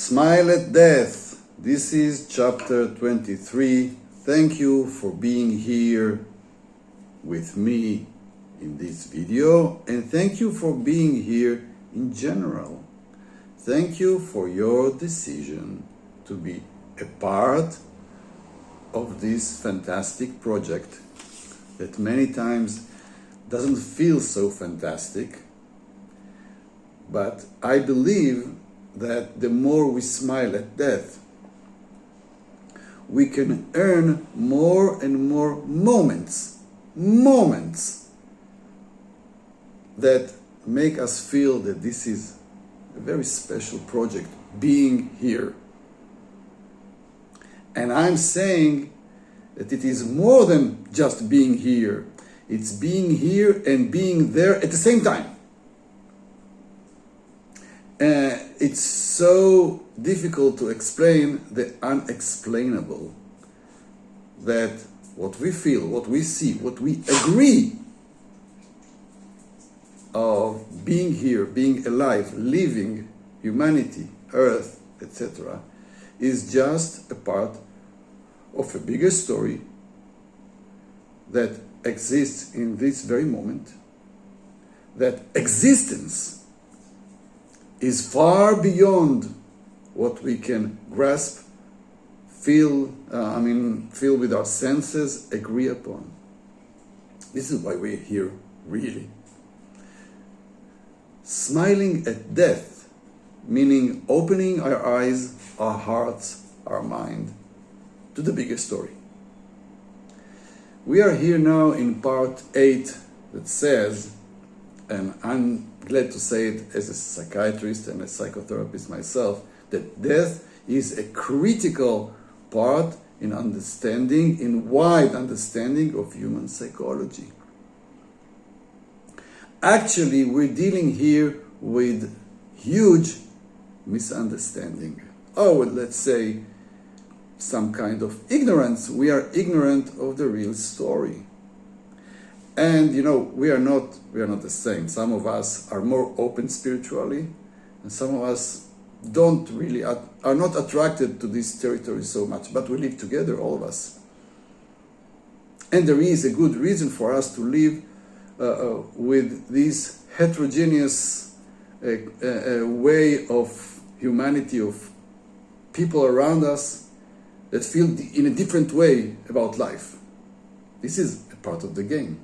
Smile at Death. This is chapter 23. Thank you for being here with me in this video, and thank you for being here in general. Thank you for your decision to be a part of this fantastic project that many times doesn't feel so fantastic, but I believe that the more we smile at death, we can earn more and more moments that make us feel that this is a very special project, being here. And I'm saying that it is more than just being here. It's being here and being there at the same time. It's so difficult to explain the unexplainable, that what we feel, what we see, what we agree of being here, being alive, living, humanity, earth, etc., is just a part of a bigger story that exists in this very moment, that existence is far beyond what we can grasp, feel with our senses, agree upon. This is why we're here, really. Smiling at death, meaning opening our eyes, our hearts, our mind to the bigger story. We are here now in part 8 that says, and I'm glad to say it as a psychiatrist and a psychotherapist myself, that death is a critical part in understanding, in wide understanding of human psychology. Actually, we're dealing here with huge misunderstanding. Or let's say some kind of ignorance. We are ignorant of the real story. And we are not the same. Some of us are more open spiritually, and some of us don't really are not attracted to this territory so much, but we live together, all of us. And there is a good reason for us to live with this heterogeneous way of humanity, of people around us that feel in a different way about life. This is a part of the game.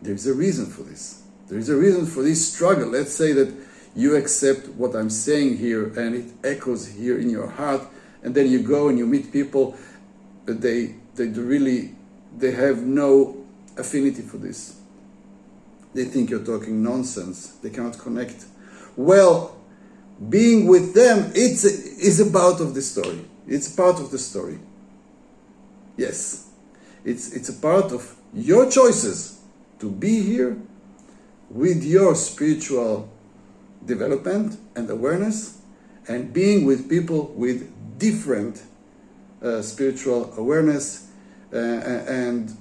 There is a reason for this. There is a reason for this struggle. Let's say that you accept what I'm saying here and it echoes here in your heart, and then you go and you meet people that they have no affinity for this. They think you're talking nonsense. They cannot connect. Well, being with them is a part of the story. It's part of the story. Yes, it's a part of your choices to be here with your spiritual development and awareness, and being with people with different spiritual awareness and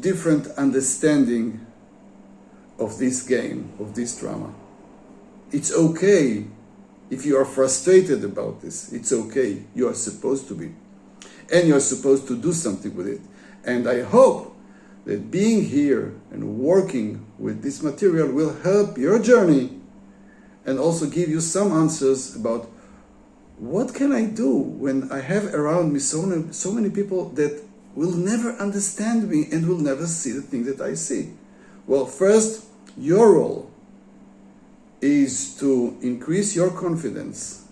different understanding of this game, of this drama. It's okay if you are frustrated about this. It's okay. You are supposed to be. And you're supposed to do something with it. And I hope that being here and working with this material will help your journey and also give you some answers about what can I do when I have around me so many people that will never understand me and will never see the thing that I see. Well, first, your role is to increase your confidence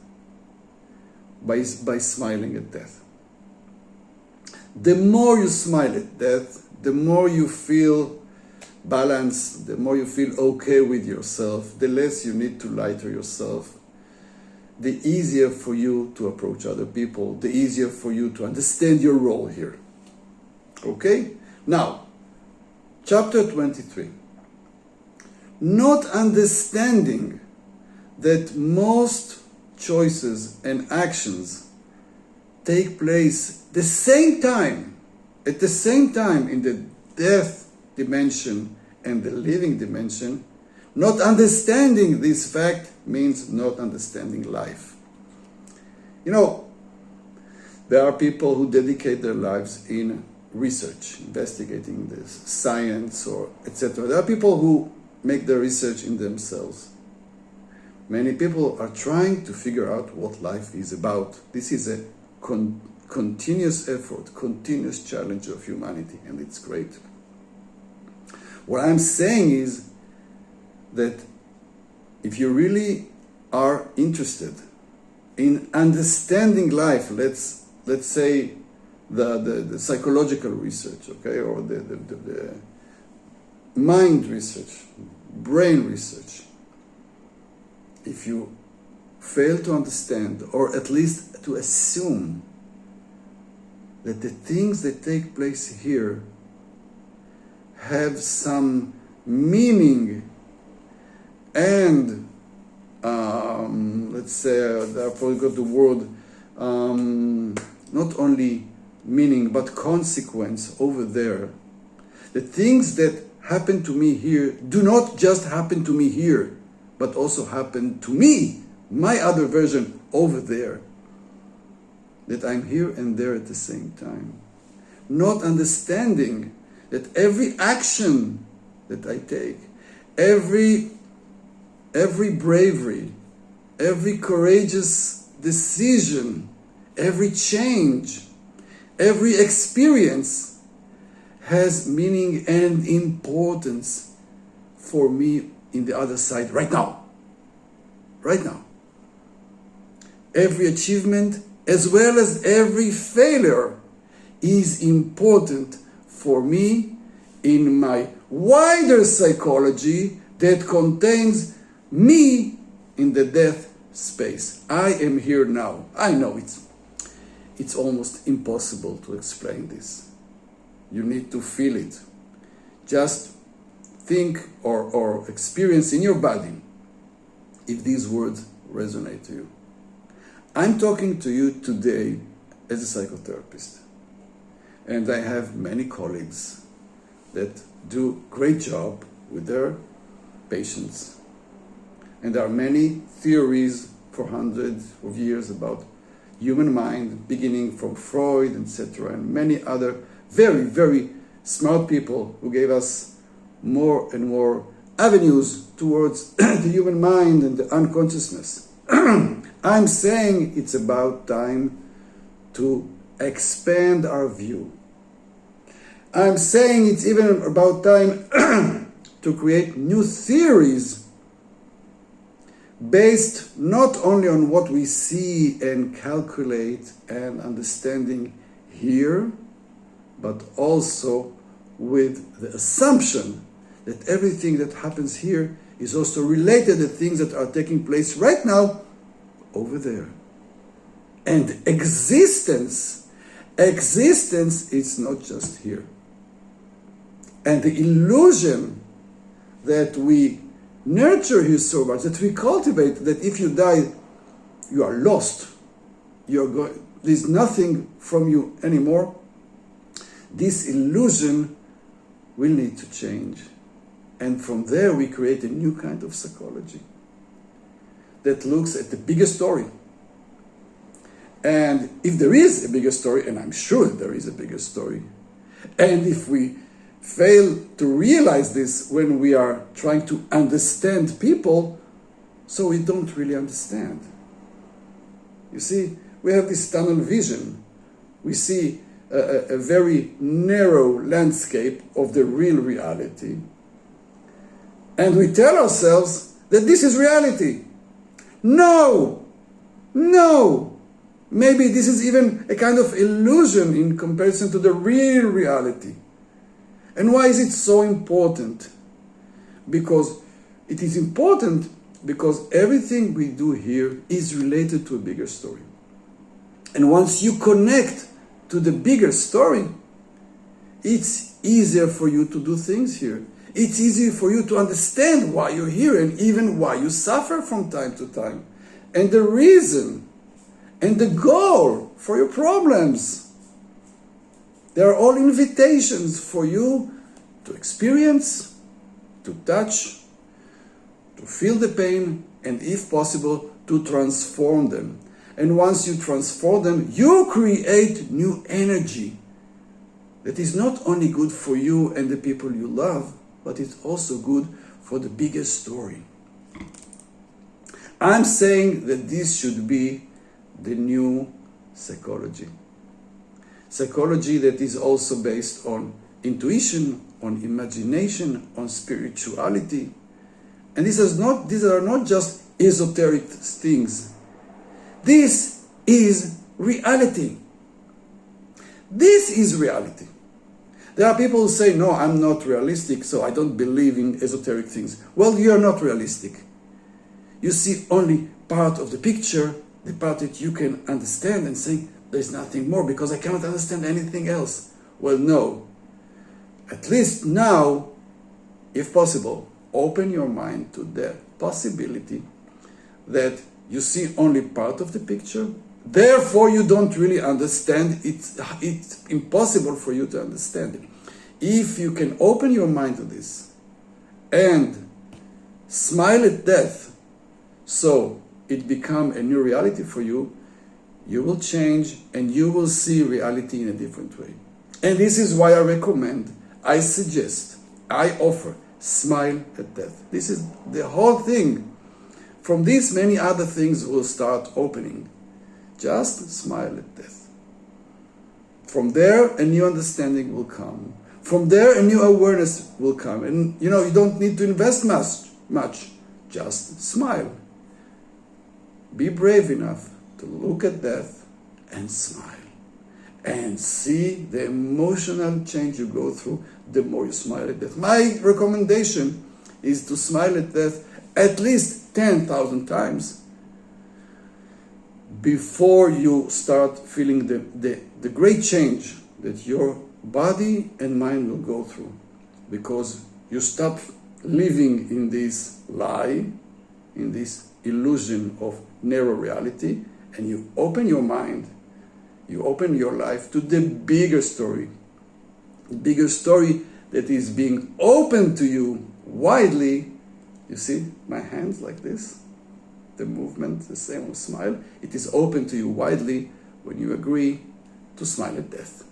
by smiling at death. The more you smile at death, the more you feel balanced, the more you feel okay with yourself, the less you need to lie to yourself, the easier for you to approach other people, the easier for you to understand your role here. Okay? Now, chapter 23. Not understanding that most choices and actions take place at the same time in the death dimension and the living dimension. Not understanding this fact means not understanding life. You know, there are people who dedicate their lives in research, investigating this science or etc. There are people who make their research in themselves. Many people are trying to figure out what life is about. This is a continuous effort, continuous challenge of humanity, and it's great. What I'm saying is that if you really are interested in understanding life, let's say the psychological research, okay, or the mind research, brain research, if you fail to understand, or at least to assume that the things that take place here have some meaning and let's say, I forgot the word, not only meaning but consequence over there. The things that happen to me here do not just happen to me here, but also happen to me, my other version over there. That I'm here and there at the same time. Not understanding that every action that I take, every bravery, every courageous decision, every change, every experience has meaning and importance for me in the other side right now. Right now. Every achievement as well as every failure is important for me in my wider psychology that contains me in the death space. I am here now. I know it's almost impossible to explain this. You need to feel it. Just think or experience in your body if these words resonate to you. I'm talking to you today as a psychotherapist, and I have many colleagues that do a great job with their patients. And there are many theories for hundreds of years about human mind, beginning from Freud, etc., and many other very, very smart people who gave us more and more avenues towards the human mind and the unconsciousness. I'm saying it's about time to expand our view. I'm saying it's even about time to create new theories based not only on what we see and calculate and understanding here, but also with the assumption that everything that happens here is also related to things that are taking place right now over there. And existence is not just here. And the illusion that we nurture here so much, that we cultivate, that if you die, you are lost. There's nothing from you anymore. This illusion will need to change. And from there we create a new kind of psychology that looks at the bigger story. And if there is a bigger story, and I'm sure there is a bigger story, and if we fail to realize this when we are trying to understand people, so we don't really understand. You see, we have this tunnel vision. We see a very narrow landscape of the real reality. And we tell ourselves that this is reality. No! Maybe this is even a kind of illusion in comparison to the real reality. And why is it so important? Because it is important because everything we do here is related to a bigger story. And once you connect to the bigger story, it's easier for you to do things here. It's easier for you to understand why you're here and even why you suffer from time to time. And the reason and the goal for your problems. They are all invitations for you to experience, to touch, to feel the pain, and if possible, to transform them. And once you transform them, you create new energy that is not only good for you and the people you love, but it's also good for the bigger story. I'm saying that this should be the new psychology. Psychology that is also based on intuition, on imagination, on spirituality. And these are not just esoteric things. This is reality. This is reality. There are people who say, no, I'm not realistic, so I don't believe in esoteric things. Well, you are not realistic. You see only part of the picture, the part that you can understand, and say, there's nothing more because I cannot understand anything else. Well, no. At least now, if possible, open your mind to the possibility that you see only part of the picture, therefore you don't really understand it. It's impossible for you to understand it. If you can open your mind to this and smile at death, so it becomes a new reality for you, you will change and you will see reality in a different way. And this is why I recommend, I suggest, I offer, smile at death. This is the whole thing. From this, many other things will start opening. Just smile at death. From there, a new understanding will come. From there, a new awareness will come. And you don't need to invest much. Just smile. Be brave enough to look at death and smile. And see the emotional change you go through the more you smile at death. My recommendation is to smile at death at least 10,000 times before you start feeling the great change that your body and mind will go through. Because you stop living in this lie, in this illusion of narrow reality, and you open your mind, you open your life to the bigger story. The bigger story that is being opened to you widely. You see my hands like this? The movement, the same with smile. It is open to you widely when you agree to smile at death.